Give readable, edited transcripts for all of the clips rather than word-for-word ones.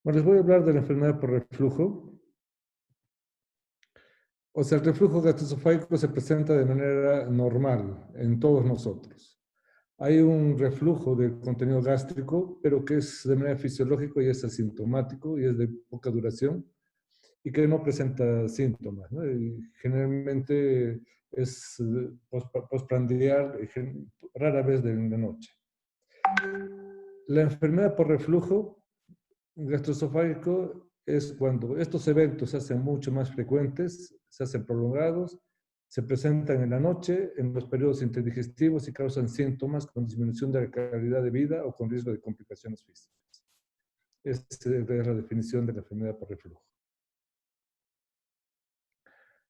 Bueno, les voy a hablar de la enfermedad por reflujo. O sea, el reflujo gastroesofágico se presenta de manera normal en todos nosotros. Hay un reflujo del contenido gástrico, pero que es de manera fisiológica y es asintomático y es de poca duración y que no presenta síntomas, ¿no? Y generalmente es postprandial, rara vez de la noche. La enfermedad por reflujo gastroesofágico es cuando estos eventos se hacen mucho más frecuentes, se hacen prolongados, se presentan en la noche, en los periodos interdigestivos y causan síntomas con disminución de la calidad de vida o con riesgo de complicaciones físicas. Esta es la definición de la enfermedad por reflujo.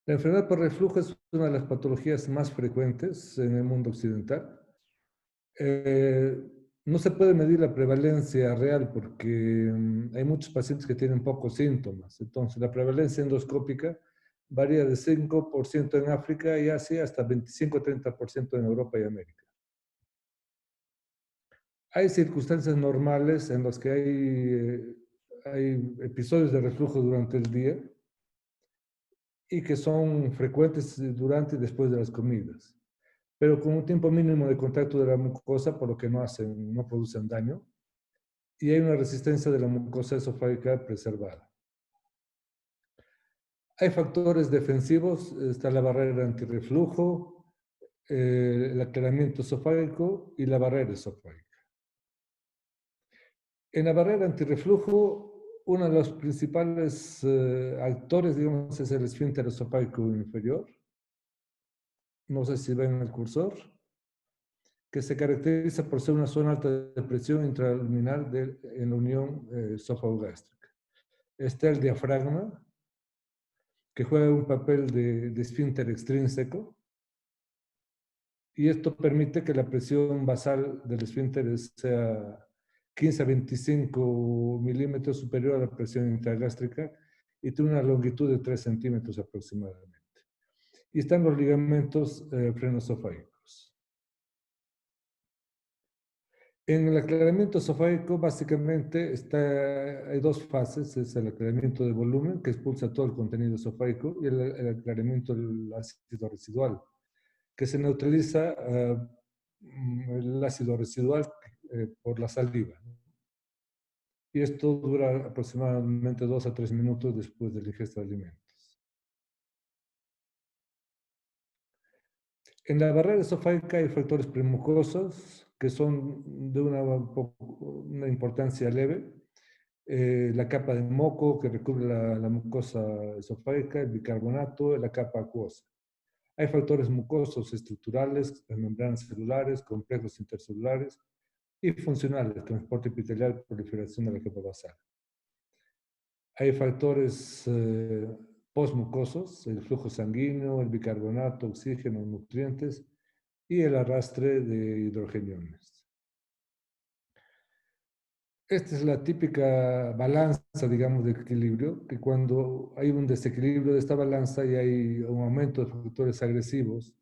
La enfermedad por reflujo es una de las patologías más frecuentes en el mundo occidental. Eh, no se puede medir la prevalencia real porque hay muchos pacientes que tienen pocos síntomas. Entonces, la prevalencia endoscópica varía de 5% en África y Asia hasta 25-30% en Europa y América. Hay circunstancias normales en las que hay episodios de reflujo durante el día y que son frecuentes durante y después de las comidas, pero con un tiempo mínimo de contacto de la mucosa, por lo que no producen daño, y hay una resistencia de la mucosa esofágica preservada. Hay factores defensivos, está la barrera antirreflujo, el aclaramiento esofágico y la barrera esofágica. En la barrera antirreflujo, uno de los principales actores, digamos, es el esfínter esofágico inferior. No sé si ven el cursor, que se caracteriza por ser una zona alta de presión intraluminal en la unión esófago-gástrica. Está el diafragma, que juega un papel de esfínter extrínseco, y esto permite que la presión basal del esfínter sea 15 a 25 milímetros superior a la presión intragástrica y tiene una longitud de 3 centímetros aproximadamente. Y están los ligamentos frenoesofágicos. En el aclaramiento esofágico, básicamente, hay dos fases. Es el aclaramiento de volumen, que expulsa todo el contenido esofágico, y el aclaramiento del ácido residual, que se neutraliza el ácido residual por la saliva. Y esto dura aproximadamente 2 a 3 minutos después de la ingesta de alimentos. En la barrera esofágica hay factores premucosos que son de una importancia leve. La capa de moco que recubre la mucosa esofágica, el bicarbonato, la capa acuosa. Hay factores mucosos estructurales, membranas celulares, complejos intercelulares y funcionales, transporte epitelial, proliferación de la capa basal. Hay factores postmucosos, el flujo sanguíneo, el bicarbonato, oxígeno, nutrientes y el arrastre de hidrogeniones. Esta es la típica balanza, digamos, de equilibrio, que cuando hay un desequilibrio de esta balanza y hay un aumento de factores agresivos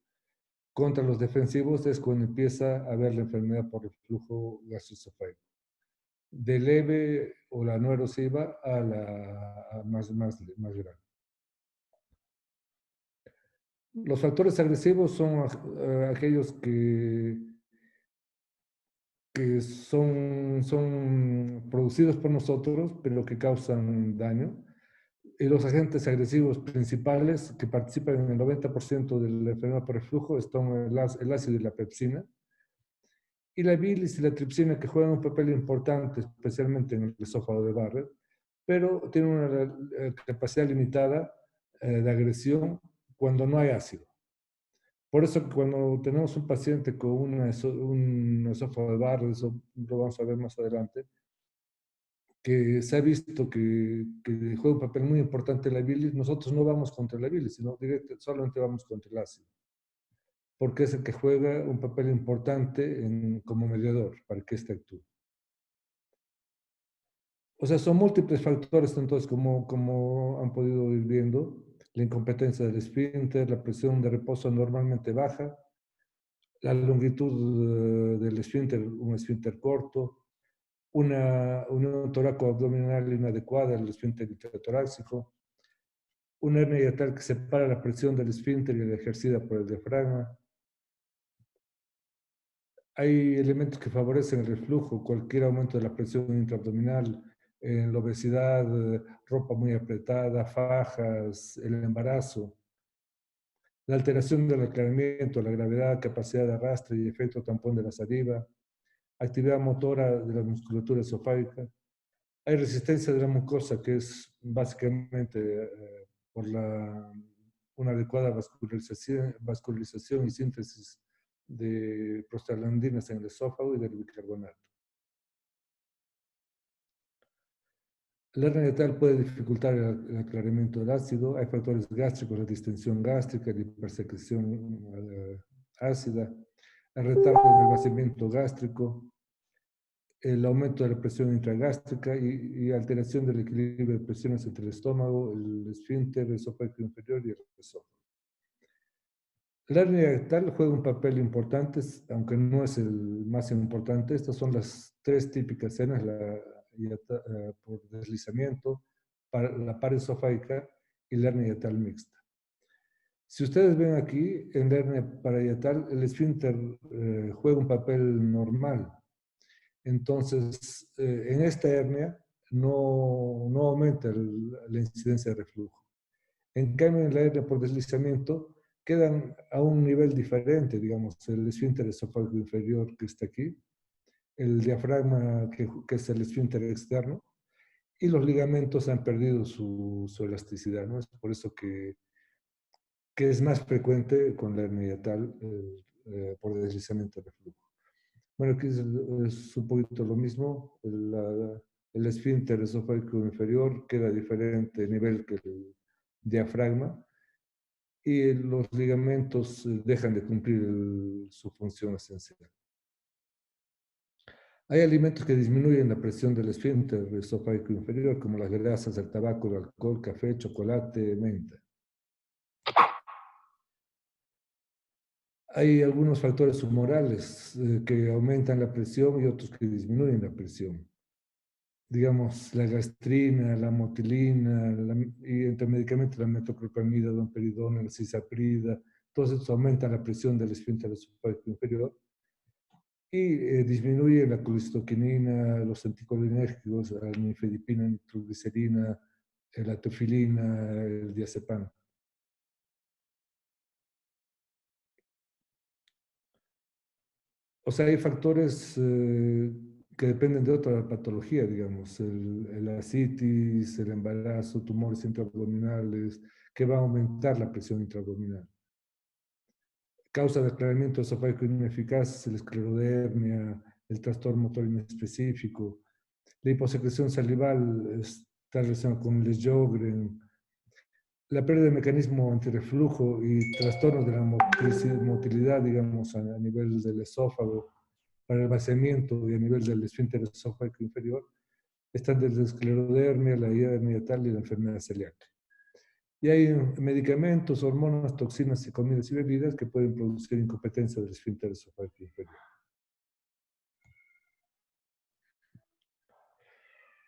contra los defensivos, es cuando empieza a haber la enfermedad por reflujo gastroesofágico. De leve o la no erosiva a la más grave. Los factores agresivos son aquellos que son producidos por nosotros, pero que causan daño. Y los agentes agresivos principales que participan en el 90% de la enfermedad por reflujo son el ácido y la pepsina. Y la bilis y la tripsina, que juegan un papel importante, especialmente en el esófago de Barrett, pero tienen una capacidad limitada de agresión cuando no hay ácido. Por eso cuando tenemos un paciente con un esófago de Barrett, eso lo vamos a ver más adelante, que se ha visto que juega un papel muy importante en la bilis, nosotros no vamos contra la bilis, sino solamente vamos contra el ácido, porque es el que juega un papel importante como mediador para que éste actúe. O sea, son múltiples factores, entonces, como han podido ir viendo, la incompetencia del esfínter, la presión de reposo normalmente baja, la longitud del esfínter, un esfínter corto, una unión torácico-abdominal inadecuada del esfínter intratorácico, una hernia hiatal que separa la presión del esfínter y la ejercida por el diafragma. Hay elementos que favorecen el reflujo, cualquier aumento de la presión intraabdominal, la obesidad, ropa muy apretada, fajas, el embarazo, la alteración del aclaramiento, la gravedad, capacidad de arrastre y efecto tampón de la saliva, actividad motora de la musculatura esofágica. Hay resistencia de la mucosa, que es básicamente por una adecuada vascularización y síntesis de prostaglandinas en el esófago y del bicarbonato. La hernia hiatal puede dificultar el aclaramiento del ácido. Hay factores gástricos, la distensión gástrica, la hipersecreción ácida, el retardo en el vaciamiento gástrico, el aumento de la presión intragástrica y alteración del equilibrio de presiones entre el estómago, el esfínter, el esófago inferior y el esófago. La hernia hiatal juega un papel importante, aunque no es el más importante. Estas son las tres típicas hernias, por deslizamiento, la paraesofágica y la hernia hiatal mixta. Si ustedes ven aquí, en la hernia parahietal, el esfínter juega un papel normal. Entonces, en esta hernia no aumenta la incidencia de reflujo. En cambio, en la hernia por deslizamiento quedan a un nivel diferente, digamos, el esfínter esofágico inferior que está aquí, el diafragma que es el esfínter externo, y los ligamentos han perdido su elasticidad, ¿no? Es por eso que es más frecuente con la hernia hiatal por deslizamiento de reflujo. Bueno, aquí es un poquito lo mismo. El esfínter esofágico inferior queda a diferente nivel que el diafragma y los ligamentos dejan de cumplir su función esencial. Hay alimentos que disminuyen la presión del esfínter esofágico inferior, como las grasas, el tabaco, el alcohol, café, chocolate, menta. Hay algunos factores humorales que aumentan la presión y otros que disminuyen la presión. Digamos, la gastrina, la motilina, y entre medicamentos la metoclopramida, domperidona, la cisaprida, todos estos aumentan la presión del esfínter esofágico inferior y disminuyen la colecistoquinina, los anticolinérgicos, la nifedipina, nitroglicerina, la teofilina, el diazepam. O sea, hay factores que dependen de otra patología, digamos, la asitis, el embarazo, tumores intraabdominales, que va a aumentar la presión intraabdominal. Causa de aclaramiento esofágico ineficaz, la esclerodermia, el trastorno motor inespecífico, la hiposecreción salival está relacionada con el Sjögren, la pérdida de mecanismo antirreflujo y trastornos de la motilidad, digamos, a nivel del esófago, para el vaciamiento y a nivel del esfínter esofágico inferior, están desde la esclerodermia, la hernia hiatal y la enfermedad celíaca. Y hay medicamentos, hormonas, toxinas y comidas y bebidas que pueden producir incompetencia del esfínter esofágico inferior.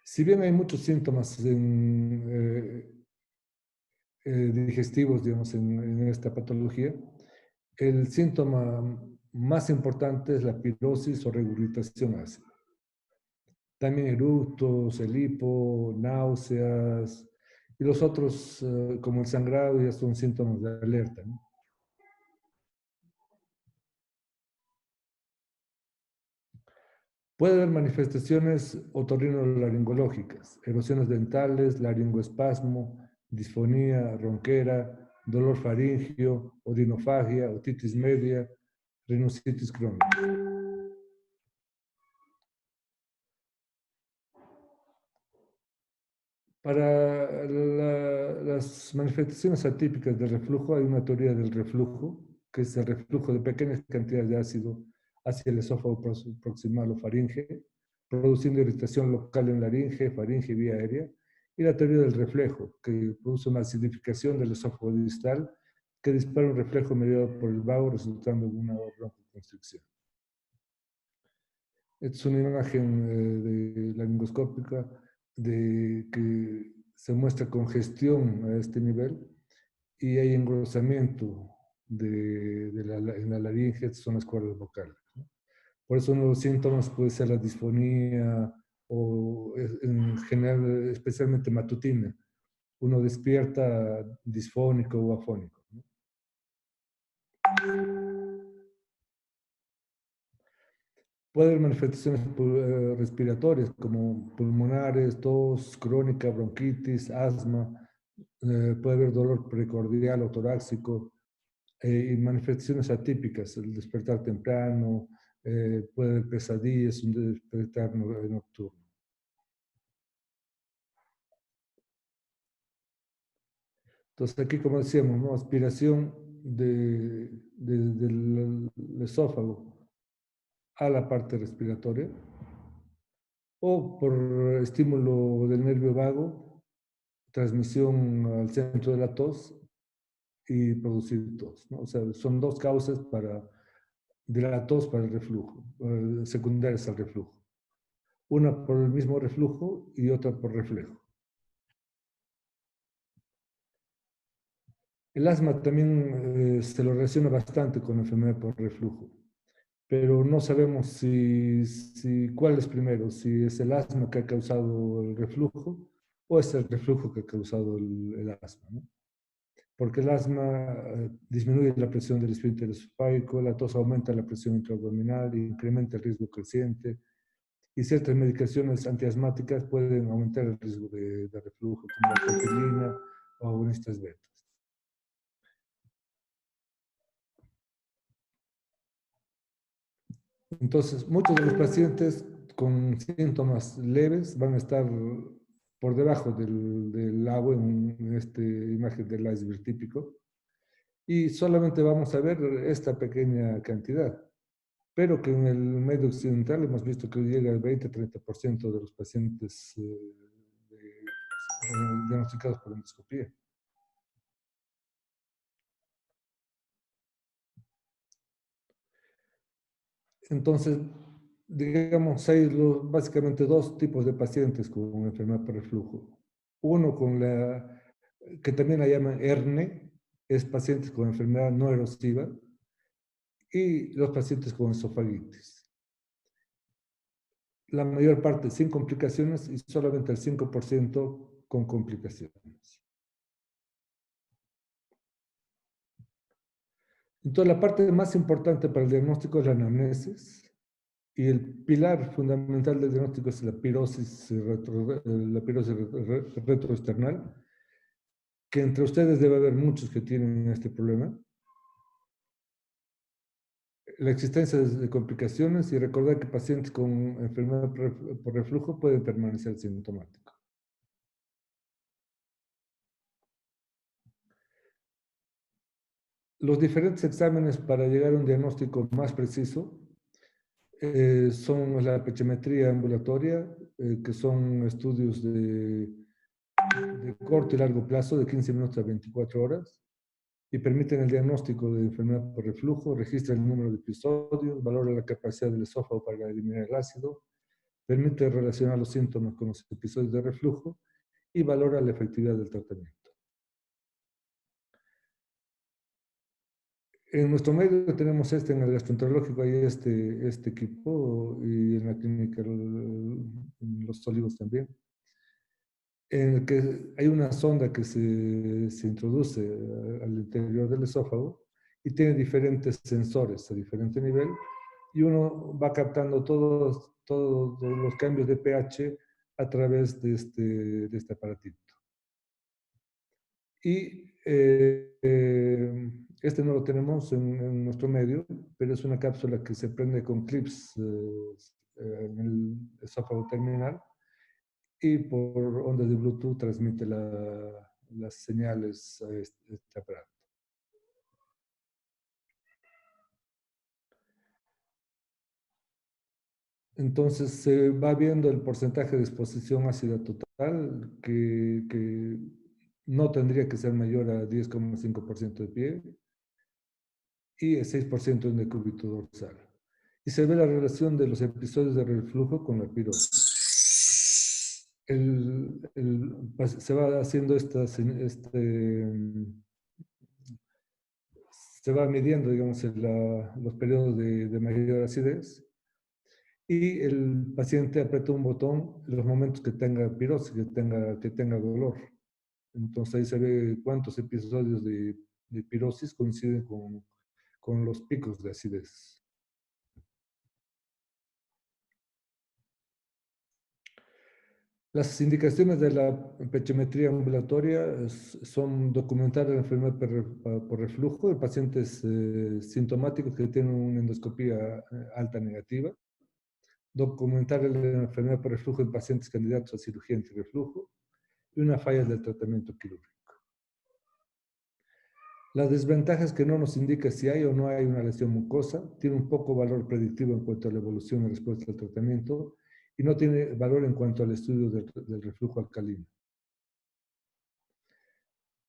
Si bien hay muchos síntomas digestivos, digamos, en esta patología, el síntoma más importante es la pirosis o regurgitación ácida. También eructos, el hipo, náuseas, y los otros, como el sangrado, ya son síntomas de alerta, ¿no? Puede haber manifestaciones otorrinolaringológicas, erosiones dentales, laringoespasmo, disfonía, ronquera, dolor faringio, odinofagia, otitis media, rhinosinusitis crónica. Para las manifestaciones atípicas del reflujo hay una teoría del reflujo, que es el reflujo de pequeñas cantidades de ácido hacia el esófago proximal o faringe, produciendo irritación local en laringe, faringe y vía aérea, y la teoría del reflejo, que produce una acidificación del esófago distal que dispara un reflejo mediado por el vago, resultando en una broncoconstricción. Es una imagen de laringoscópica de que se muestra congestión a este nivel y hay engrosamiento en la laringe, son las cuerdas vocales, ¿no? Por eso uno de los síntomas puede ser la disfonía o en general, especialmente matutina. Uno despierta disfónico o afónico, ¿no? Puede haber manifestaciones respiratorias como pulmonares, tos crónica, bronquitis, asma. Puede haber dolor precordial o torácico y manifestaciones atípicas, el despertar temprano, puede haber pesadillas, un despertar nocturno. Entonces aquí, como decíamos, ¿no? Aspiración del esófago a la parte respiratoria o por estímulo del nervio vago, transmisión al centro de la tos y producir tos, ¿no? O sea, son dos causas de la tos para el reflujo, secundarias al reflujo. Una por el mismo reflujo y otra por reflejo. El asma también se lo relaciona bastante con la enfermedad por reflujo, pero no sabemos cuál es primero, si es el asma que ha causado el reflujo o es el reflujo que ha causado el asma, ¿no? Porque el asma disminuye la presión del esfínter esofágico, la tos aumenta la presión intraabdominal e incrementa el riesgo creciente, y ciertas medicaciones antiasmáticas pueden aumentar el riesgo de reflujo, como la clopidogrel o agonistas betas. Entonces, muchos de los pacientes con síntomas leves van a estar por debajo del agua en esta imagen del iceberg típico y solamente vamos a ver esta pequeña cantidad, pero que en el medio occidental hemos visto que llega al 20-30% de los pacientes diagnosticados por endoscopía. Entonces, digamos, hay básicamente dos tipos de pacientes con enfermedad por reflujo. Uno que también la llaman ERNE, es pacientes con enfermedad no erosiva, y los pacientes con esofagitis. La mayor parte sin complicaciones y solamente el 5% con complicaciones. Entonces, la parte más importante para el diagnóstico es la anamnesis, y el pilar fundamental del diagnóstico es la pirosis, retroesternal, que entre ustedes debe haber muchos que tienen este problema. La existencia de complicaciones y recordar que pacientes con enfermedad por reflujo pueden permanecer sintomáticos. Los diferentes exámenes para llegar a un diagnóstico más preciso son la pechimetría ambulatoria, que son estudios de corto y largo plazo, de 15 minutos a 24 horas, y permiten el diagnóstico de enfermedad por reflujo, registra el número de episodios, valora la capacidad del esófago para eliminar el ácido, permite relacionar los síntomas con los episodios de reflujo y valora la efectividad del tratamiento. En nuestro medio tenemos en el gastroenterológico hay este equipo y en la clínica en Los Olivos también, en el que hay una sonda que se introduce al interior del esófago y tiene diferentes sensores a diferente nivel y uno va captando todos los cambios de pH a través de este aparatito. Y este no lo tenemos en nuestro medio, pero es una cápsula que se prende con clips en el esófago terminal y por ondas de Bluetooth transmite las señales a este aparato. Entonces se va viendo el porcentaje de exposición ácida total que no tendría que ser mayor a 10,5% de piel y el 6% en decúbito dorsal. y se ve la relación de los episodios de reflujo con la pirosis. Se va haciendo se va midiendo, digamos, los periodos de mayor acidez y el paciente aprieta un botón en los momentos que tenga pirosis, que tenga dolor. Entonces ahí se ve cuántos episodios de pirosis coinciden con los picos de acidez. Las indicaciones de la pechometría ambulatoria son documentar la enfermedad por reflujo en pacientes sintomáticos que tienen una endoscopía alta negativa, documentar la enfermedad por reflujo en pacientes candidatos a cirugía antirreflujo y una falla del tratamiento quirúrgico. La desventaja es que no nos indica si hay o no hay una lesión mucosa, tiene un poco valor predictivo en cuanto a la evolución y respuesta al tratamiento y no tiene valor en cuanto al estudio del reflujo alcalino.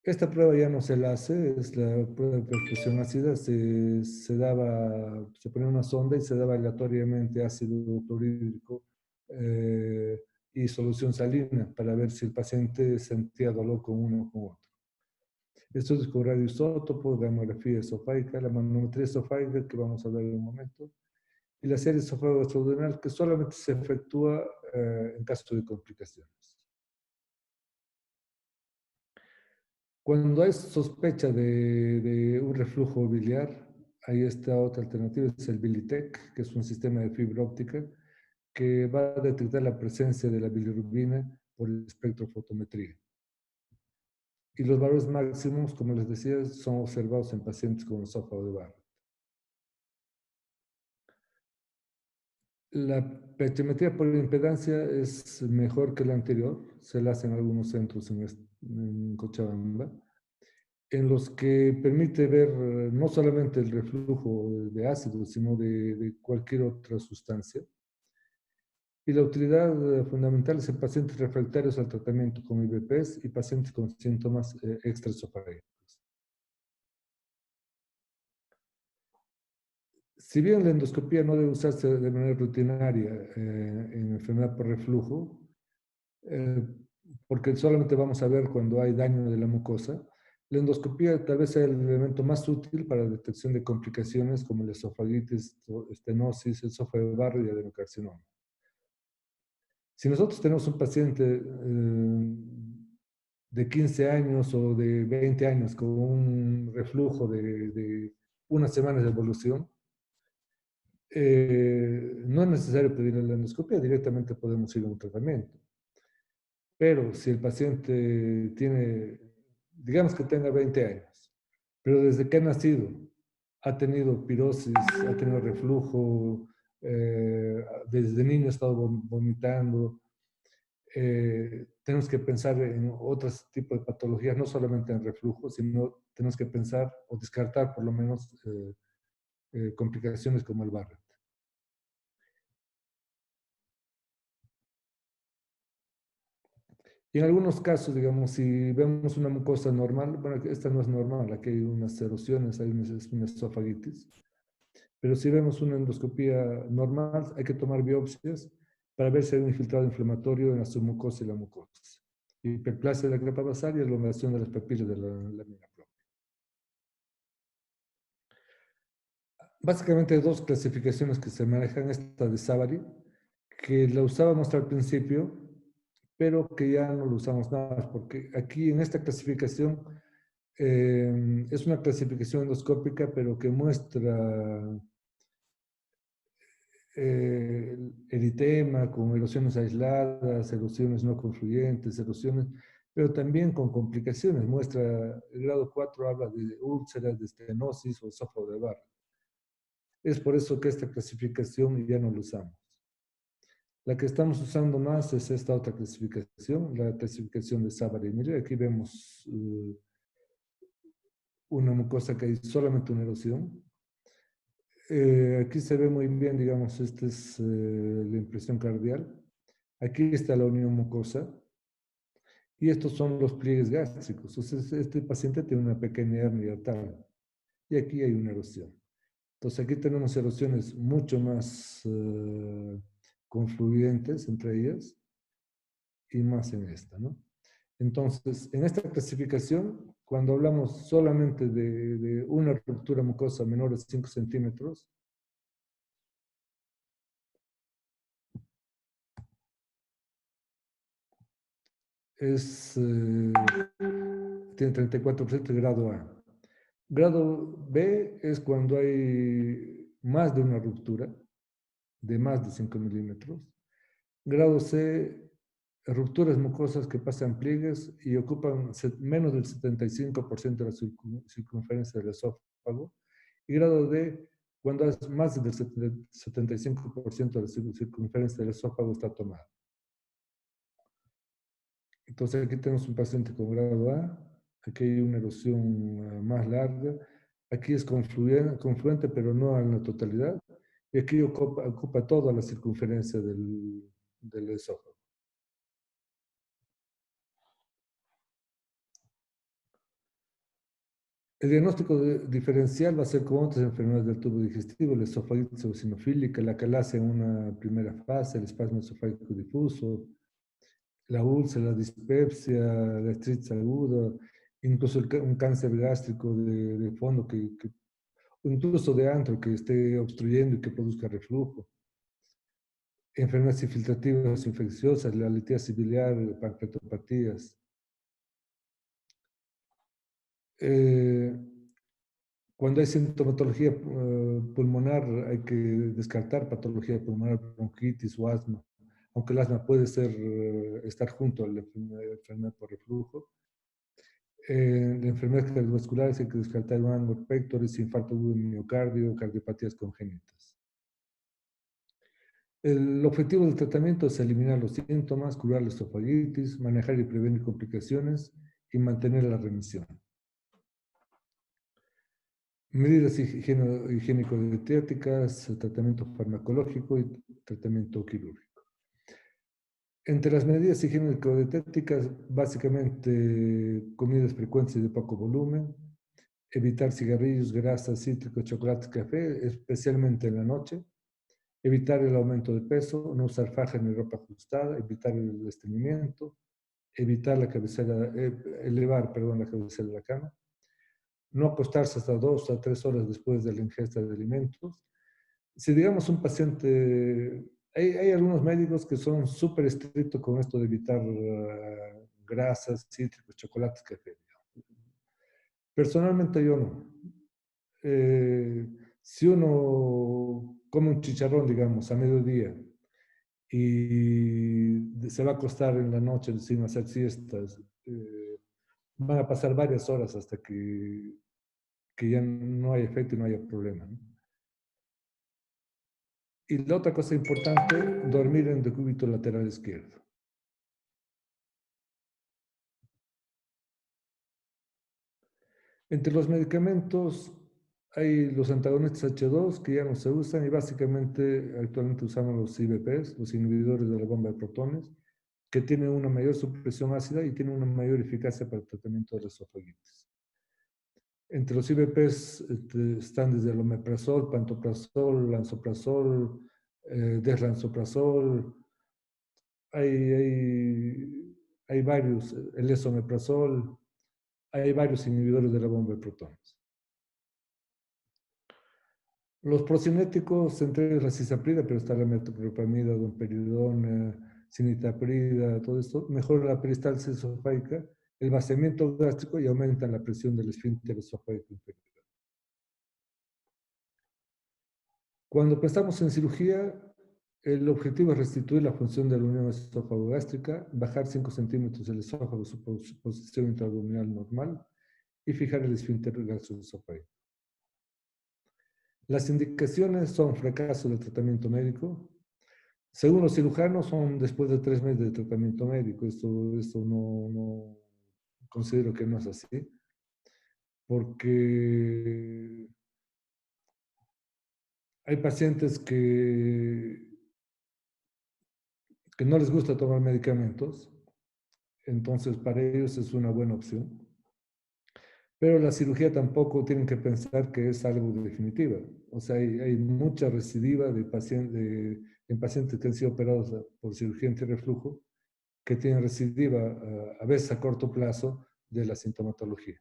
Esta prueba ya no se la hace, es la prueba de perfusión ácida. Se ponía una sonda y se daba aleatoriamente ácido clorhídrico y solución salina para ver si el paciente sentía dolor con uno o con otro. Estudios con radioisótopos, gamografía esofágica, la manometría esofágica, que vamos a ver en un momento, y la serie esofágico-abdominal, que solamente se efectúa en caso de complicaciones. Cuando hay sospecha de un reflujo biliar, hay esta otra alternativa, es el Bilitec, que es un sistema de fibra óptica que va a detectar la presencia de la bilirrubina por el espectrofotometría. Y los valores máximos, como les decía, son observados en pacientes con esófago de Barrett. La pechometría por impedancia es mejor que la anterior, se la hace en algunos centros en Cochabamba, en los que permite ver no solamente el reflujo de ácido, sino de cualquier otra sustancia. Y la utilidad fundamental es en pacientes refractarios al tratamiento con IVPs y pacientes con síntomas extraesofágicos. Si bien la endoscopía no debe usarse de manera rutinaria en enfermedad por reflujo, eh, porque solamente vamos a ver cuando hay daño de la mucosa, la endoscopía tal vez sea el elemento más útil para la detección de complicaciones como la esofagitis, estenosis, esófago de Barrett y adenocarcinoma. Si nosotros tenemos un paciente de 15 años o de 20 años con un reflujo de unas semanas de evolución, no es necesario pedirle la endoscopia, directamente podemos ir a un tratamiento. Pero si el paciente tiene, digamos que tenga 20 años, pero desde que ha nacido ha tenido pirosis, ha tenido reflujo, desde niño ha estado vomitando, tenemos que pensar en otros tipos de patologías, no solamente en reflujo, sino tenemos que pensar o descartar por lo menos complicaciones como el Barrett. Y en algunos casos, digamos, si vemos una mucosa normal, bueno, esta no es normal, aquí hay unas erosiones, hay una esofagitis, pero si vemos una endoscopía normal, hay que tomar biopsias para ver si hay un infiltrado inflamatorio en la submucosa y la mucosa. Hiperplasia de la capa basal y elongación de las papilas de la lámina propia. Básicamente hay dos clasificaciones que se manejan, esta de Savary, que la usábamos al principio, pero que ya no lo usamos más, porque aquí en esta clasificación es una clasificación endoscópica, pero que muestra eritema con erosiones aisladas, erosiones no confluyentes, erosiones, pero también con complicaciones. Muestra el grado 4, habla de úlceras, de estenosis o esófago de Barrett. Es por eso que esta clasificación ya no la usamos. La que estamos usando más es esta otra clasificación, la clasificación de Savary-Miller. Aquí vemos una mucosa que hay solamente una erosión. Aquí se ve muy bien, digamos, esta es la impresión cardial. Aquí está la unión mucosa. Y estos son los pliegues gástricos. Entonces, este paciente tiene una pequeña hernia tal. Y aquí hay una erosión. Entonces aquí tenemos erosiones mucho más confluyentes entre ellas y más en esta, ¿no? Entonces, en esta clasificación, cuando hablamos solamente de una ruptura mucosa menor de 5 centímetros, tiene 34% de grado A. Grado B es cuando hay más de una ruptura, de más de 5 milímetros. Grado C, rupturas mucosas que pasan pliegues y ocupan menos del 75% de la circunferencia del esófago. Y grado D, cuando es más del 75% de la circunferencia del esófago está tomada. Entonces aquí tenemos un paciente con grado A, aquí hay una erosión más larga, aquí es confluente pero no en la totalidad, y aquí ocupa toda la circunferencia del esófago. El diagnóstico diferencial va a ser con otras enfermedades del tubo digestivo, la esofagitis eosinofílica, la calasia en una primera fase, el espasmo esofágico difuso, la úlcera, la dispepsia, la gastritis aguda, incluso un cáncer gástrico de fondo, incluso de antro que esté obstruyendo y que produzca reflujo. Enfermedades infiltrativas infecciosas, la litiasis biliar, pancreatopatías. Eh, Cuando hay sintomatología pulmonar, hay que descartar patología pulmonar, bronquitis o asma, aunque el asma puede estar junto a la enfermedad por reflujo. En enfermedades cardiovasculares hay que descartar un angor pectoris, infarto agudo de miocardio, cardiopatías congénitas. El objetivo del tratamiento es eliminar los síntomas, curar la esofagitis, manejar y prevenir complicaciones y mantener la remisión. Medidas higiénico-dietéticas, tratamiento farmacológico y tratamiento quirúrgico. Entre las medidas higiénico-dietéticas, básicamente comidas frecuentes y de poco volumen, evitar cigarrillos, grasas, cítricos, chocolates, café, especialmente en la noche, evitar el aumento de peso, no usar faja ni ropa ajustada, evitar el estreñimiento, evitar elevar, perdón, la cabecera de la cama, no acostarse hasta 2 a 3 horas después de la ingesta de alimentos. Si digamos un paciente, hay algunos médicos que son súper estrictos con esto de evitar grasas, cítricos, chocolates, café. Personalmente yo no. Eh, si uno come un chicharrón, digamos, a mediodía y se va a acostar en la noche sin hacer siestas, van a pasar varias horas hasta que ya no hay efecto y no haya problema, ¿no? Y la otra cosa importante, dormir en decúbito lateral izquierdo. Entre los medicamentos hay los antagonistas H2 que ya no se usan y básicamente actualmente usamos los IBPs, los inhibidores de la bomba de protones, que tienen una mayor supresión ácida y tienen una mayor eficacia para el tratamiento de la esofagitis. Entre los IBPs están desde el omeprazol, pantoprazol, lansoprazol, deslansoprazol, hay, hay varios, el esomeprazol, hay varios inhibidores de la bomba de protones. Los procinéticos, entre ellos la cisaprida, pero está la metoclopramida, domperidona, cinitaprida, todo esto, mejora la peristalsis esofágica, el vaciamiento gástrico y aumentan la presión del esfínter esofágico inferior. Cuando pensamos en cirugía, el objetivo es restituir la función de la unión esófago-gástrica, bajar 5 centímetros del esófago a su posición intraabdominal normal y fijar el esfínter gastroesofágico. Las indicaciones son fracaso del tratamiento médico. Según los cirujanos, son después de 3 meses de tratamiento médico. Esto no considero que no es así, porque hay pacientes que no les gusta tomar medicamentos, entonces para ellos es una buena opción. Pero la cirugía tampoco tienen que pensar que es algo definitivo. O sea, hay mucha recidiva en pacientes que han sido operados por cirugía antirreflujo que tienen recidiva a veces a corto plazo de la sintomatología.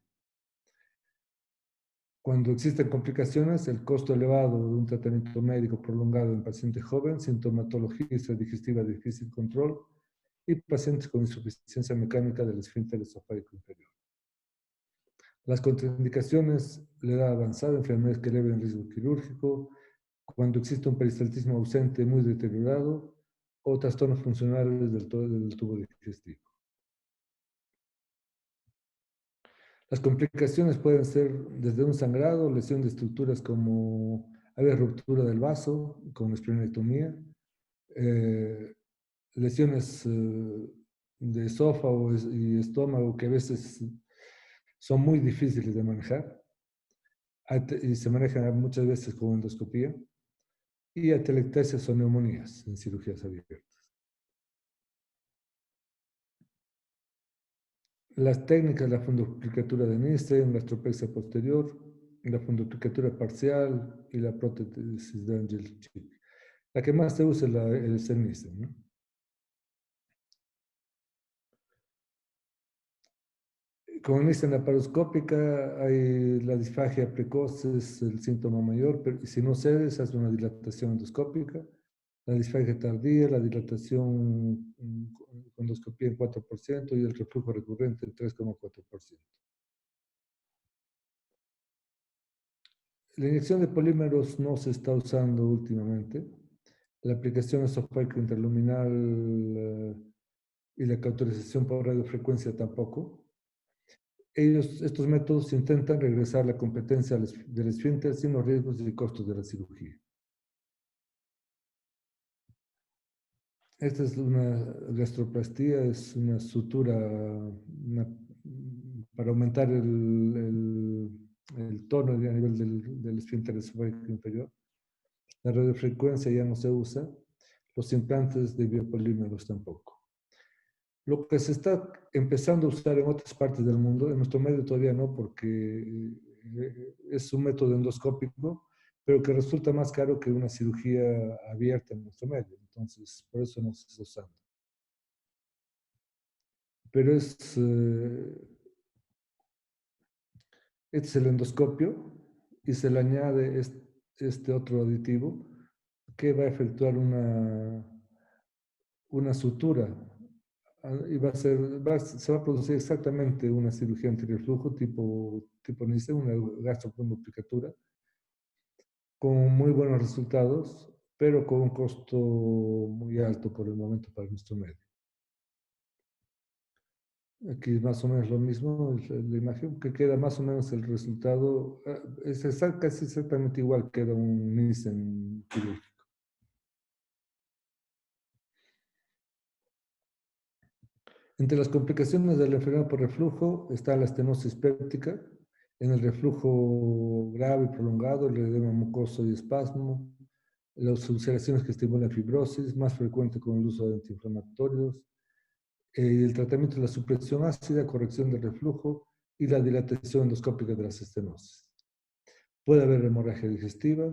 Cuando existen complicaciones, el costo elevado de un tratamiento médico prolongado en pacientes jóvenes, sintomatología digestiva de difícil control y pacientes con insuficiencia mecánica del esfínter esofágico inferior. Las contraindicaciones, la edad avanzada, enfermedades que eleven el riesgo quirúrgico, cuando existe un peristaltismo ausente muy deteriorado o trastornos funcionales del tubo digestivo. Las complicaciones pueden ser desde un sangrado, lesión de estructuras como haber ruptura del vaso con esplenectomía, eh, lesiones de esófago y estómago que a veces son muy difíciles de manejar y se manejan muchas veces con endoscopía, y atelectasias o neumonías en cirugías abiertas. Las técnicas, la fundoplicatura de Nissen, la astropexia posterior, la fundoplicatura parcial y la prótesis de Angel Chip. La que más se usa es el Nissen, ¿no? Con Nissen laparoscópica hay la disfagia precoz, es el síntoma mayor, pero si no cede, se hace una dilatación endoscópica. La disfagia tardía, la dilatación con endoscopía en 4% y el reflujo recurrente en 3,4%. La inyección de polímeros no se está usando últimamente. La aplicación esofágica interluminal y la cauterización por radiofrecuencia tampoco. Estos métodos intentan regresar la competencia del esfínter sin los riesgos y costos de la cirugía. Esta es una gastroplastía, es una sutura para aumentar el tono a nivel del esfínter esofágico inferior. La radiofrecuencia ya no se usa, los implantes de biopolímeros tampoco. Lo que se está empezando a usar en otras partes del mundo, en nuestro medio todavía no, porque es un método endoscópico, pero que resulta más caro que una cirugía abierta en nuestro medio. Entonces, por eso no se está usando. Pero este es el endoscopio y se le añade este otro aditivo que va a efectuar una sutura y se va a producir exactamente una cirugía antirreflujo tipo Nissen, una gastroconducticatura, con muy buenos resultados, pero con un costo muy alto por el momento para nuestro medio. Aquí es más o menos lo mismo, la imagen, que queda más o menos el resultado, es casi exactamente igual, queda un Nissen quirúrgico. Entre las complicaciones de la enfermedad por reflujo está la estenosis péptica, en el reflujo grave y prolongado, el edema mucoso y espasmo, las ulceraciones que estimulan fibrosis, más frecuente con el uso de antiinflamatorios, el tratamiento de la supresión ácida, corrección del reflujo y la dilatación endoscópica de las estenosis. Puede haber hemorragia digestiva.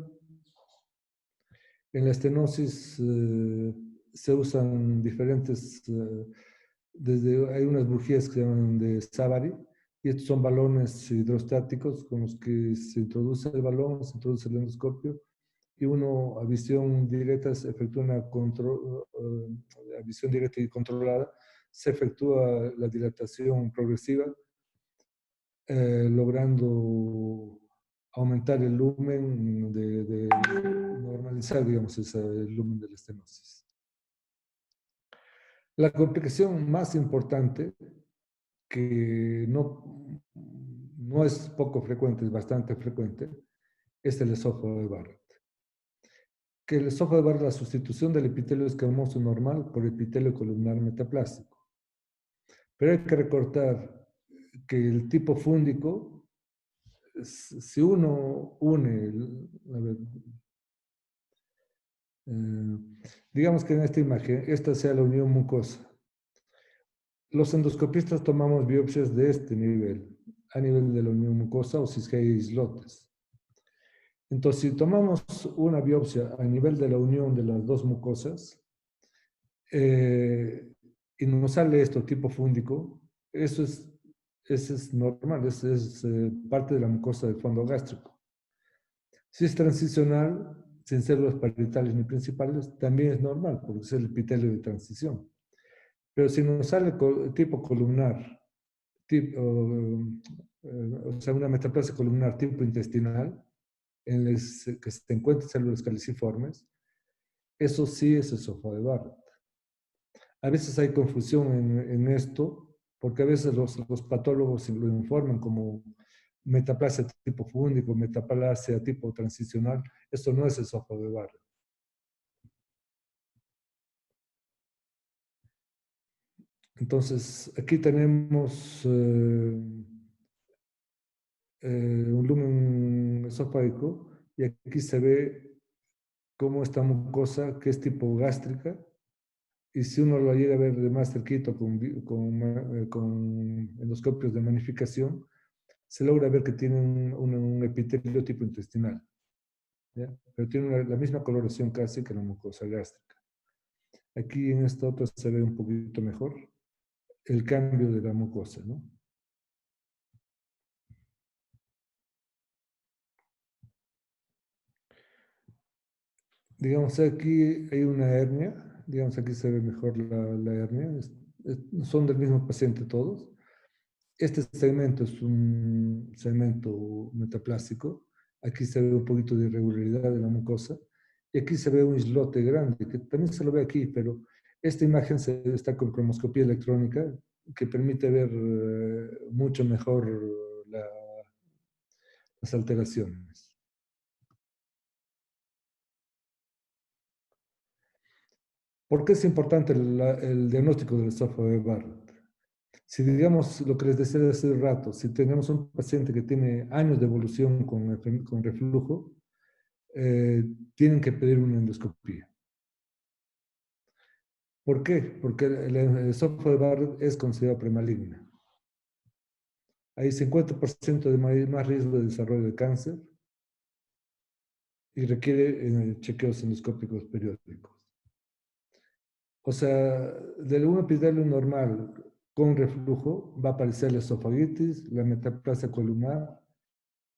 En la estenosis se usan diferentes, hay unas bujías que se llaman de Savary, y estos son balones hidrostáticos con los que se introduce el balón, se introduce el endoscopio, y uno a visión directa se efectúa a visión directa y controlada, se efectúa la dilatación progresiva, logrando aumentar el lumen, de normalizar, digamos, el lumen de la estenosis. La complicación más importante, que no es poco frecuente, es bastante frecuente, es el esófago de Barrett. Que el esófago de Barrett es la sustitución del epitelio escamoso normal por epitelio columnar metaplástico. Pero hay que recordar que el tipo fúndico, si uno une, a ver, digamos que en esta imagen, esta sea la unión mucosa. Los endoscopistas tomamos biopsias de este nivel. a nivel de la unión mucosa o si es que hay islotes. Entonces, si tomamos una biopsia a nivel de la unión de las dos mucosas y nos sale esto tipo fúndico, eso es normal, es parte de la mucosa del fondo gástrico. Si es transicional, sin células parietales ni principales, también es normal, porque es el epitelio de transición. Pero si nos sale tipo columnar, o sea, una metaplasia columnar tipo intestinal, en el que se encuentran células caliciformes, eso sí es esófago de Barrett. A veces hay confusión en esto, porque a veces los patólogos lo informan como metaplasia tipo fúndico, metaplasia tipo transicional. Esto no es esófago de Barrett. Entonces, aquí tenemos un lumen esofágico y aquí se ve cómo esta mucosa, que es tipo gástrica, y si uno lo llega a ver de más cerquito con endoscopios de magnificación, se logra ver que tiene un epitelio tipo intestinal, ¿ya? Pero tiene la misma coloración casi que la mucosa gástrica. Aquí en esta otra se ve un poquito mejor el cambio de la mucosa, ¿no? Digamos, aquí hay una hernia, digamos, aquí se ve mejor la hernia, son del mismo paciente todos. Este segmento es un segmento metaplástico, aquí se ve un poquito de irregularidad de la mucosa, y aquí se ve un islote grande, que también se lo ve aquí, pero esta imagen está con cromoscopía electrónica, que permite ver mucho mejor la, las alteraciones. ¿Por qué es importante el diagnóstico del esófago de Barrett? Si digamos lo que les decía hace rato, si tenemos un paciente que tiene años de evolución con reflujo, tienen que pedir una endoscopía. ¿Por qué? Porque el esófago de Barrett es considerado premaligna. Hay 50% de más riesgo de desarrollo de cáncer y requiere chequeos endoscópicos periódicos. O sea, del un epidelio normal con reflujo va a aparecer la esofagitis, la metaplasia columnar,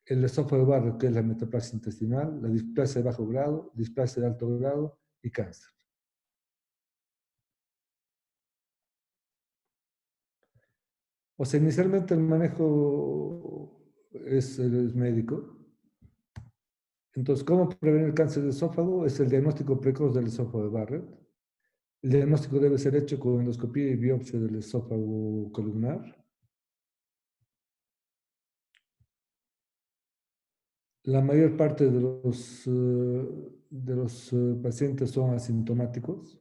el esófago de Barrett, que es la metaplasia intestinal, la displasia de bajo grado, displasia de alto grado y cáncer. O sea, inicialmente el manejo es médico. Entonces, ¿cómo prevenir el cáncer de esófago? Es el diagnóstico precoz del esófago de Barrett. El diagnóstico debe ser hecho con endoscopía y biopsia del esófago columnar. La mayor parte de los pacientes son asintomáticos.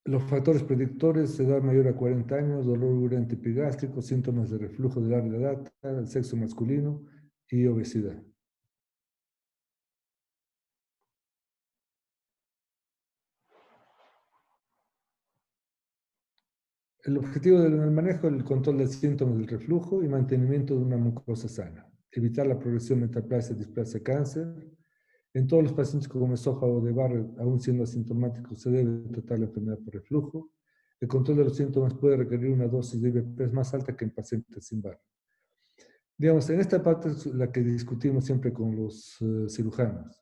Los factores predictores, edad mayor a 40 años, dolor urente epigástrico, síntomas de reflujo de larga data, sexo masculino y obesidad. El objetivo del manejo es el control del síntoma del reflujo y mantenimiento de una mucosa sana. Evitar la progresión metaplasia, displasia, cáncer. En todos los pacientes con esófago de Barrett, aún siendo asintomáticos, se debe tratar la enfermedad por reflujo. El control de los síntomas puede requerir una dosis de IVP más alta que en pacientes sin Barrett. Digamos, en esta parte es la que discutimos siempre con los cirujanos.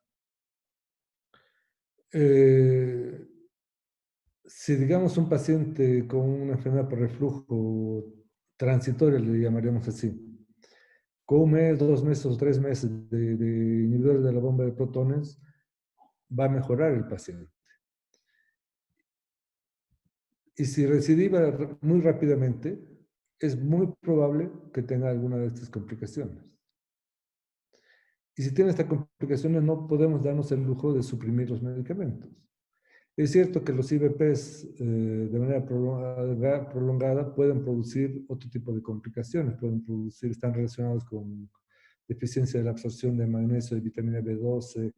Eh, si digamos un paciente con una enfermedad por reflujo transitoria, le llamaríamos así, con un mes, 2 meses o 3 meses de inhibidores de la bomba de protones, va a mejorar el paciente. Y si recidiva muy rápidamente, es muy probable que tenga alguna de estas complicaciones. Y si tiene estas complicaciones, no podemos darnos el lujo de suprimir los medicamentos. Es cierto que los IVPs de manera prolongada pueden producir otro tipo de complicaciones, están relacionados con deficiencia de la absorción de magnesio y vitamina B12,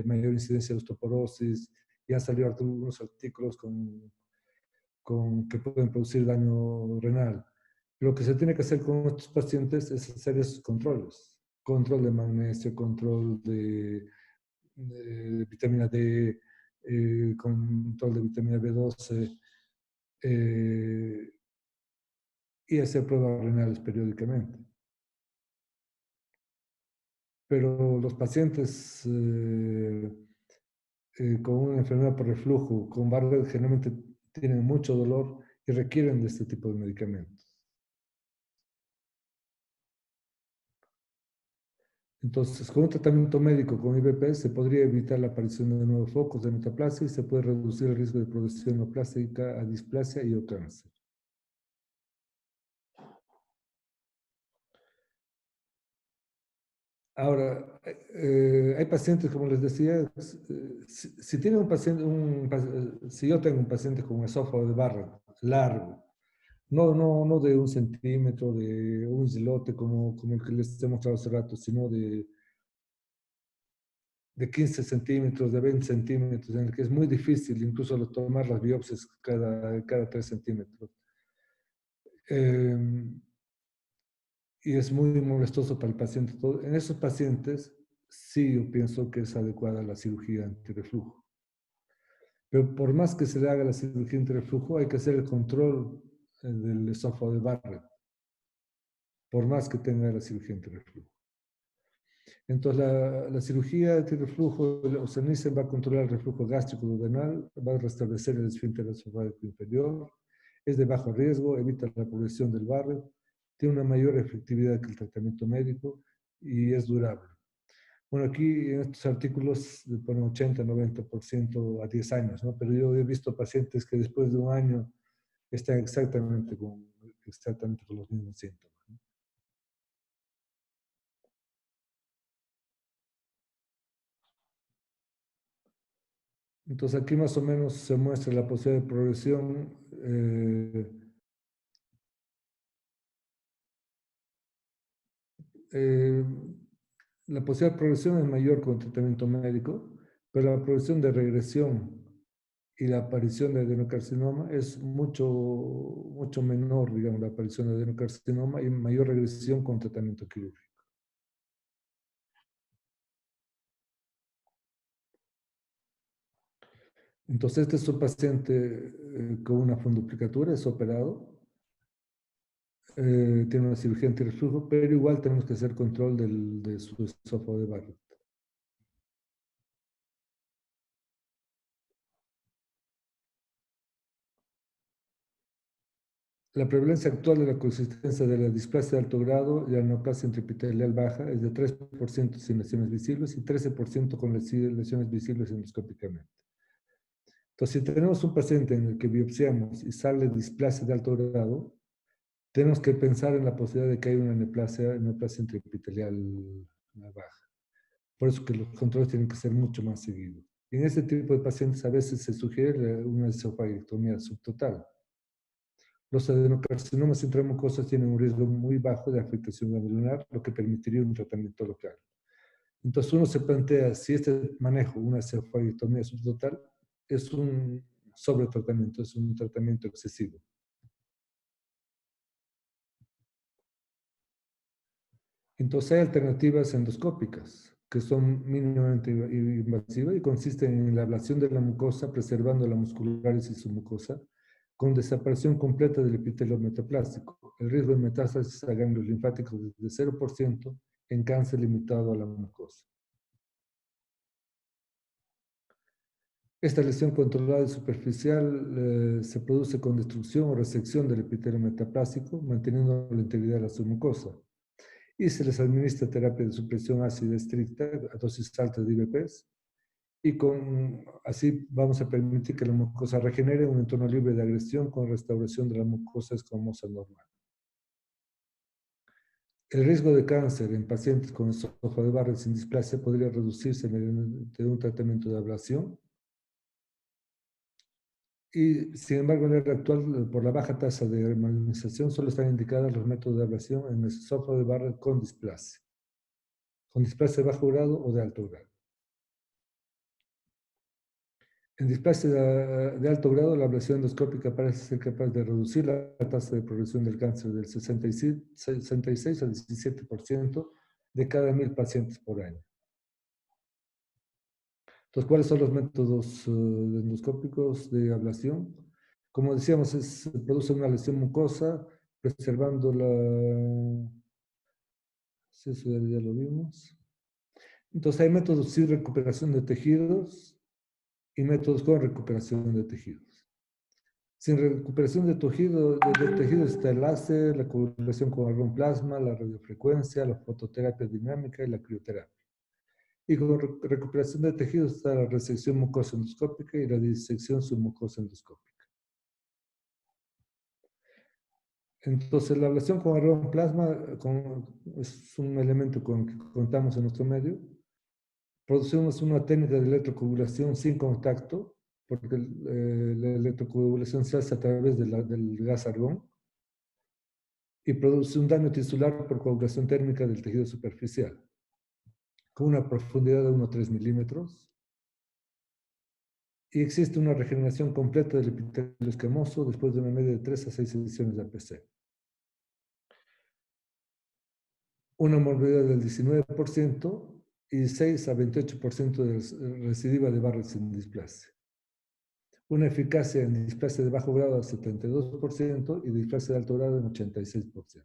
mayor incidencia de osteoporosis, y han salido algunos artículos con que pueden producir daño renal. Lo que se tiene que hacer con estos pacientes es hacer esos controles. Control de magnesio, control de vitamina D, control de vitamina B12, y hacer pruebas renales periódicamente. Pero los pacientes con una enfermedad por reflujo, con Barrett, generalmente tienen mucho dolor y requieren de este tipo de medicamentos. Entonces, con un tratamiento médico con IBP se podría evitar la aparición de nuevos focos de metaplasia y se puede reducir el riesgo de progresión neoplástica a displasia y o cáncer. Ahora, hay pacientes, como les decía, si tiene un paciente, si yo tengo un paciente con esófago de Barrett largo, no de 1 centímetro, de un islote como el que les he mostrado hace rato, sino de 15 centímetros, de 20 centímetros, en el que es muy difícil incluso tomar las biopsias cada 3 centímetros. Eh, y es muy molestoso para el paciente. En esos pacientes, sí, yo pienso que es adecuada la cirugía antirreflujo. Pero por más que se le haga la cirugía antirreflujo, hay que hacer el control del esófago de Barrett, por más que tenga la cirugía antirreflujo. Entonces, la cirugía antirreflujo, o Osteomestia, va a controlar el reflujo gástrico duodenal, va a restablecer el esfínter esofágico inferior, es de bajo riesgo, evita la progresión del Barrett, tiene una mayor efectividad que el tratamiento médico y es durable. Bueno, aquí en estos artículos ponen 80-90% a 10 años, ¿no? Pero yo he visto pacientes que después de un año están exactamente con los mismos síntomas, ¿no? Entonces aquí más o menos se muestra la posibilidad de progresión. Eh, la posibilidad de progresión es mayor con tratamiento médico, pero la progresión de regresión y la aparición de adenocarcinoma es mucho menor, digamos, la aparición de adenocarcinoma y mayor regresión con tratamiento quirúrgico. Entonces, este es un paciente con una fundoplicatura, es operado, tiene una cirugía antirreflujo, pero igual tenemos que hacer control de su esófago de Barrett. La prevalencia actual de la coexistencia de la displasia de alto grado y la neoplasia intraepitelial baja es de 3% sin lesiones visibles y 13% con lesiones visibles endoscópicamente. Entonces, si tenemos un paciente en el que biopsiamos y sale displasia de alto grado, tenemos que pensar en la posibilidad de que haya una neoplasia intraepitelial baja. Por eso que los controles tienen que ser mucho más seguidos. Y en este tipo de pacientes a veces se sugiere una esofagiectomía subtotal. Los adenocarcinomas intramucosos tienen un riesgo muy bajo de afectación ganglionar, lo que permitiría un tratamiento local. Entonces uno se plantea si este manejo, una esofagiectomía subtotal, es un sobretratamiento, es un tratamiento excesivo. Entonces hay alternativas endoscópicas que son mínimamente invasivas y consisten en la ablación de la mucosa, preservando la muscularis y su mucosa, con desaparición completa del epitelio metaplástico. El riesgo de metástasis a ganglios linfáticos es de 0% en cáncer limitado a la mucosa. Esta lesión controlada y superficial se produce con destrucción o resección del epitelio metaplástico, manteniendo la integridad de la submucosa. Y se les administra terapia de supresión ácida estricta a dosis altas de IVPs y así vamos a permitir que la mucosa regenere un entorno libre de agresión con restauración de la mucosa escamosa normal. El riesgo de cáncer en pacientes con esófago de Barrett sin displasia podría reducirse mediante un tratamiento de ablación y, sin embargo, en la era actual, por la baja tasa de malignización, solo están indicados los métodos de ablación en el esófago de Barrett con displasia de bajo grado o de alto grado. En displasia de alto grado, la ablación endoscópica parece ser capaz de reducir la tasa de progresión del cáncer del 66 al 17% de cada 1000 pacientes por año. Entonces, ¿cuáles son los métodos endoscópicos de ablación? Como decíamos, produce una lesión mucosa, preservando la... Sí, eso ya lo vimos. Entonces, hay métodos sin recuperación de tejidos y métodos con recuperación de tejidos. Sin recuperación de tejidos está el láser, la coagulación con argón plasma, la radiofrecuencia, la fototerapia dinámica y la crioterapia. Y con recuperación de tejidos está la resección mucosa endoscópica y la disección submucosa endoscópica. Entonces, la ablación con argón plasma es un elemento con el que contamos en nuestro medio. Producimos una técnica de electrocoagulación sin contacto, porque la electrocoagulación se hace a través del gas argón y produce un daño tisular por coagulación térmica del tejido superficial, con una profundidad de 1,3 milímetros. Y existe una regeneración completa del epitelio escamoso después de una media de 3 a 6 sesiones de APC. Una morbilidad del 19% y 6 a 28% de recidiva de Barrett sin displasia. Una eficacia en displasia de bajo grado del 72% y displasia de alto grado en 86%.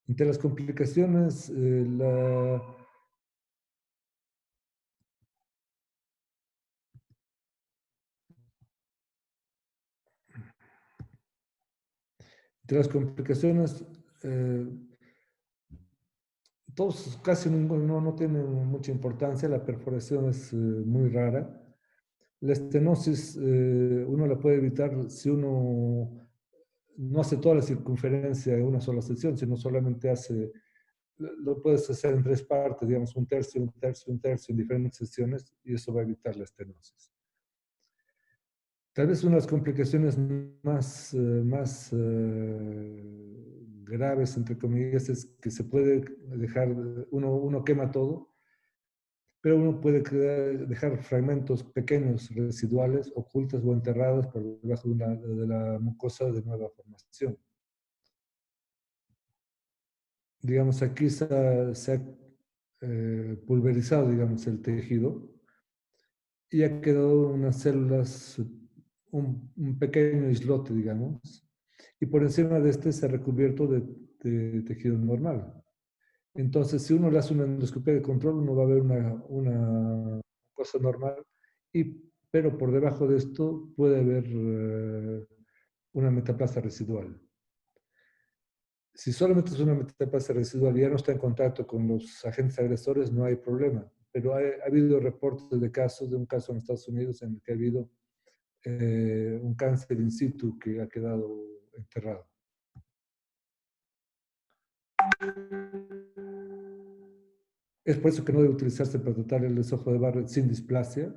Entre las complicaciones, entre las complicaciones todos casi no tienen mucha importancia, la perforación es muy rara. La estenosis uno la puede evitar si uno no hace toda la circunferencia en una sola sesión, sino solamente lo puedes hacer en 3 partes, digamos, un tercio, un tercio, un tercio en diferentes sesiones y eso va a evitar la estenosis. Tal vez una de las complicaciones más graves, entre comillas, es que se puede dejar, uno quema todo, pero uno puede dejar fragmentos pequeños, residuales, ocultos o enterrados por debajo de la mucosa de nueva formación. Digamos, aquí se ha pulverizado, digamos, el tejido y ha quedado unas células, un pequeño islote, digamos, y por encima de este se ha recubierto de tejido normal. Entonces, si uno le hace una endoscopia de control, uno va a ver una cosa normal, pero por debajo de esto puede haber una metaplasia residual. Si solamente es una metaplasia residual y ya no está en contacto con los agentes agresores, no hay problema. Pero ha habido reportes de casos, de un caso en Estados Unidos en el que ha habido un cáncer in situ que ha quedado enterrado. Es por eso que no debe utilizarse para tratar el desojo de Barrett sin displasia,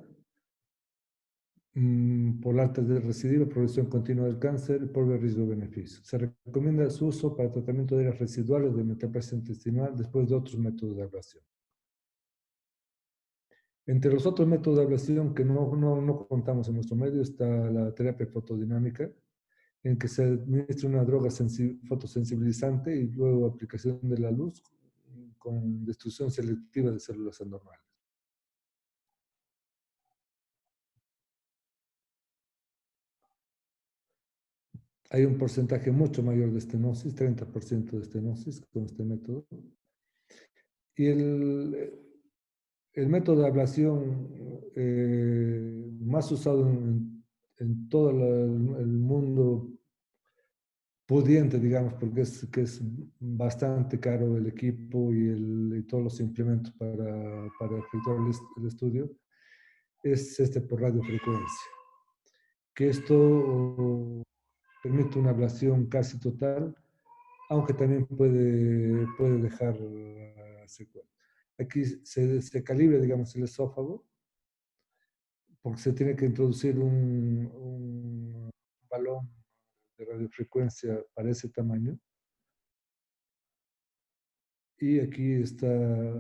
por la alta de recidiva, progresión continua del cáncer y por el riesgo-beneficio. Se recomienda su uso para tratamiento de áreas residuales de metaplasia intestinal después de otros métodos de ablación. Entre los otros métodos de ablación que no contamos en nuestro medio está la terapia fotodinámica, en que se administra una droga fotosensibilizante y luego aplicación de la luz con destrucción selectiva de células anormales. Hay un porcentaje mucho mayor de estenosis, 30% de estenosis con este método. Y el método de ablación más usado en todo el mundo pudiente, digamos, porque que es bastante caro el equipo y todos los implementos para efectuar el estudio, es este por radiofrecuencia, que esto permite una ablación casi total, aunque también puede dejar secuelas. Aquí se calibra, digamos, el esófago, porque se tiene que introducir un balón de radiofrecuencia para ese tamaño. Y aquí está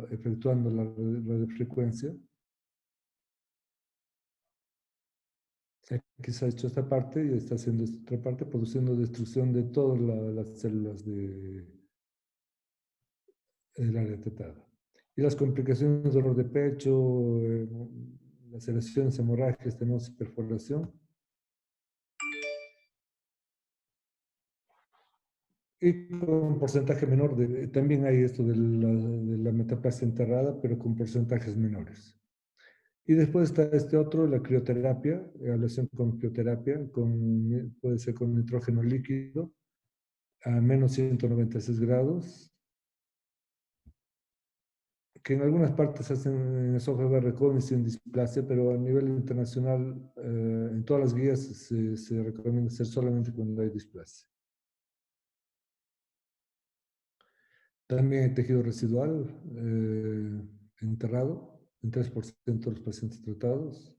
efectuando la radiofrecuencia. Aquí se ha hecho esta parte y está haciendo esta otra parte, produciendo destrucción de todas las células del área tetada. Y las complicaciones, dolor de pecho, laceraciones, hemorragias, estenosis, perforación. Y con un porcentaje menor, también hay esto de la metaplasia enterrada, pero con porcentajes menores. Y después está este otro, la crioterapia, ablación con crioterapia, puede ser con nitrógeno líquido a menos 196 grados, que en algunas partes hacen en esófago recógnice en displasia, pero a nivel internacional, en todas las guías se recomienda hacer solamente cuando hay displasia. También hay tejido residual enterrado en 3% de los pacientes tratados.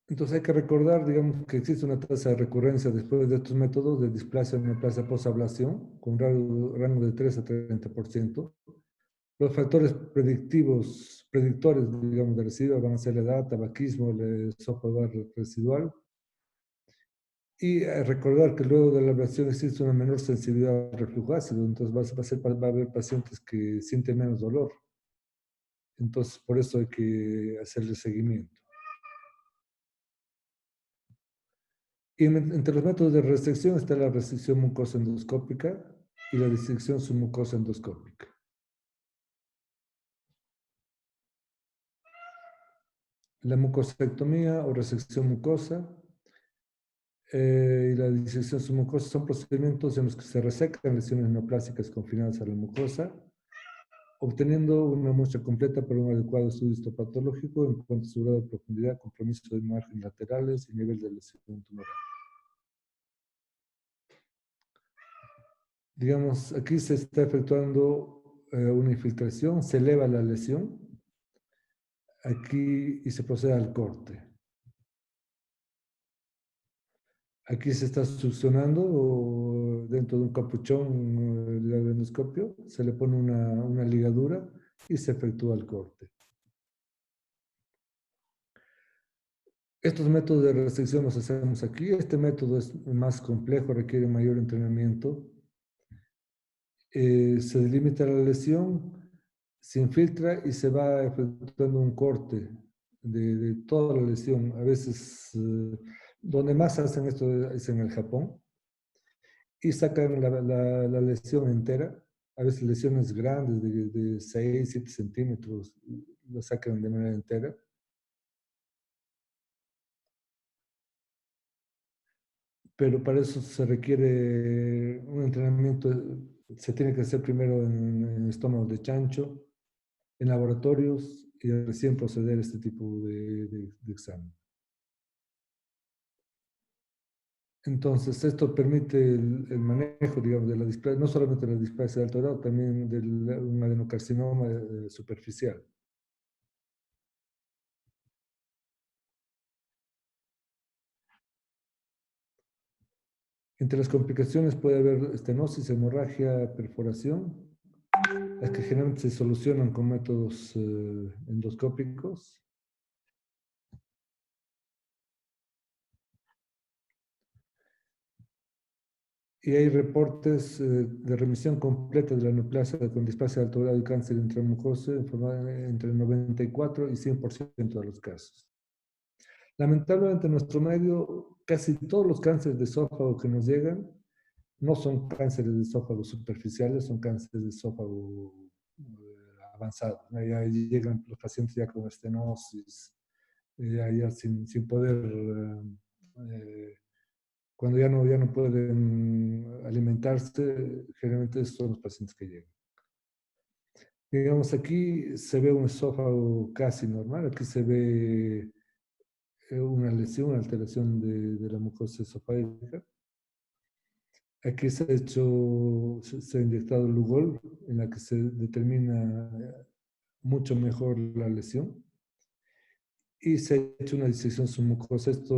Entonces hay que recordar, digamos, que existe una tasa de recurrencia después de estos métodos de displasia o neoplasia posablación, con un rango de 3 a 30%. Los factores predictores, digamos, de residuo van a ser la edad, tabaquismo, el esófago residual. Y recordar que luego de la ablación existe una menor sensibilidad al reflujo ácido, entonces va a haber pacientes que sienten menos dolor. Entonces, por eso hay que hacerle seguimiento. Y entre los métodos de resección está la resección mucosa endoscópica y la disección submucosa endoscópica. La mucosectomía o resección mucosa y la disección submucosa son procedimientos en los que se resecan lesiones neoplásicas confinadas a la mucosa, obteniendo una muestra completa por un adecuado estudio histopatológico en cuanto a su grado de profundidad, compromiso de margen laterales y nivel de lesión tumoral. Digamos, aquí se está efectuando una infiltración, se eleva la lesión aquí y se procede al corte. Aquí se está succionando dentro de un capuchón del endoscopio, se le pone una ligadura y se efectúa el corte. Estos métodos de resección los hacemos aquí. Este método es más complejo, requiere mayor entrenamiento. Se delimita la lesión, se infiltra y se va efectuando un corte de toda la lesión. A veces, donde más hacen esto es en el Japón, y sacan la lesión entera. A veces lesiones grandes de 6, 7 centímetros, lo sacan de manera entera. Pero para eso se requiere un entrenamiento, se tiene que hacer primero en estómago de chancho, en laboratorios y recién proceder a este tipo de examen. Entonces, esto permite el manejo, digamos, de la displasia, no solamente de la displasia de alto grado, también de un adenocarcinoma superficial. Entre las complicaciones puede haber estenosis, hemorragia, perforación, las que generalmente se solucionan con métodos endoscópicos. Y hay reportes de remisión completa de la neoplasia con displasia de alto grado de cáncer intramucoso entre el 94 y 100% de los casos. Lamentablemente en nuestro medio, casi todos los cánceres de esófago que nos llegan no son cánceres de esófago superficiales, son cánceres de esófago avanzados. Ya llegan los pacientes ya con estenosis, ya sin poder, cuando ya no pueden alimentarse, generalmente son los pacientes que llegan. Digamos, aquí se ve un esófago casi normal, aquí se ve una lesión, una alteración de la mucosa esofágica. Aquí se ha inyectado Lugol, en la que se determina mucho mejor la lesión. Y se ha hecho una disección submucosa. Esto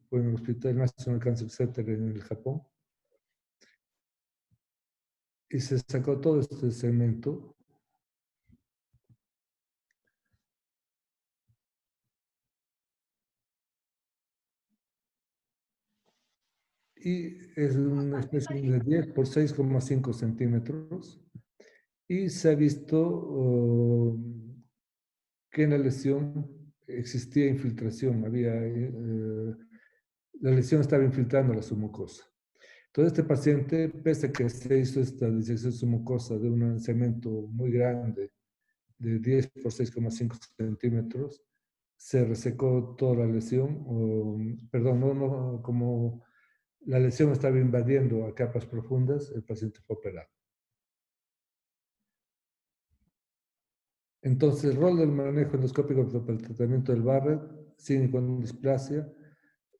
fue en el Hospital National Cancer Center en el Japón. y se sacó todo este segmento. Y es una especie de 10 por 6,5 centímetros. Y se ha visto que en la lesión existía infiltración, la lesión estaba infiltrando la submucosa. Entonces, este paciente, pese a que se hizo esta disección submucosa de un cemento muy grande, de 10 por 6,5 centímetros, se resecó toda la lesión, perdón, como la lesión estaba invadiendo a capas profundas, el paciente fue operado. Entonces, el rol del manejo endoscópico para el tratamiento del Barrett, sin con displasia,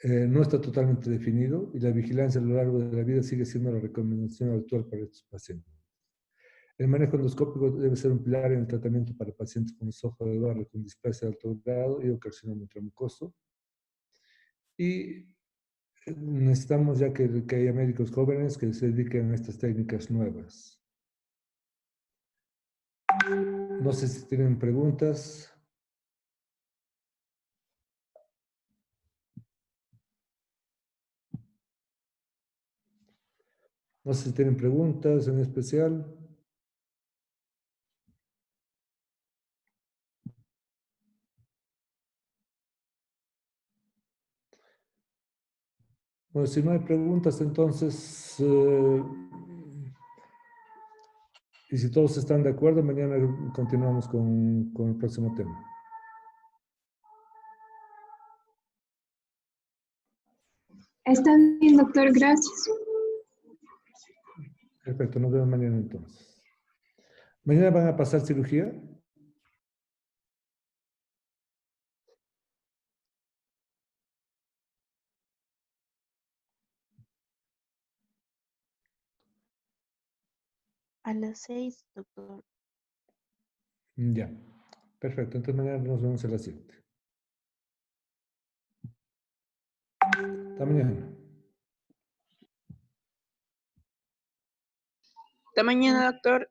no está totalmente definido y la vigilancia a lo largo de la vida sigue siendo la recomendación actual para estos pacientes. El manejo endoscópico debe ser un pilar en el tratamiento para pacientes con esófago de Barrett con displasia de alto grado y o carcinoma intramucoso. Y necesitamos ya que haya médicos jóvenes que se dediquen a estas técnicas nuevas. No sé si tienen preguntas. No sé si tienen preguntas en especial. Bueno, si no hay preguntas, entonces, y si todos están de acuerdo, mañana continuamos con el próximo tema. Está bien, doctor, gracias. Perfecto, nos vemos mañana entonces. ¿Mañana van a pasar cirugía? A las 6, doctor. Ya, perfecto. Entonces mañana nos vemos a las 7. Hasta mañana. Hasta mañana, doctor.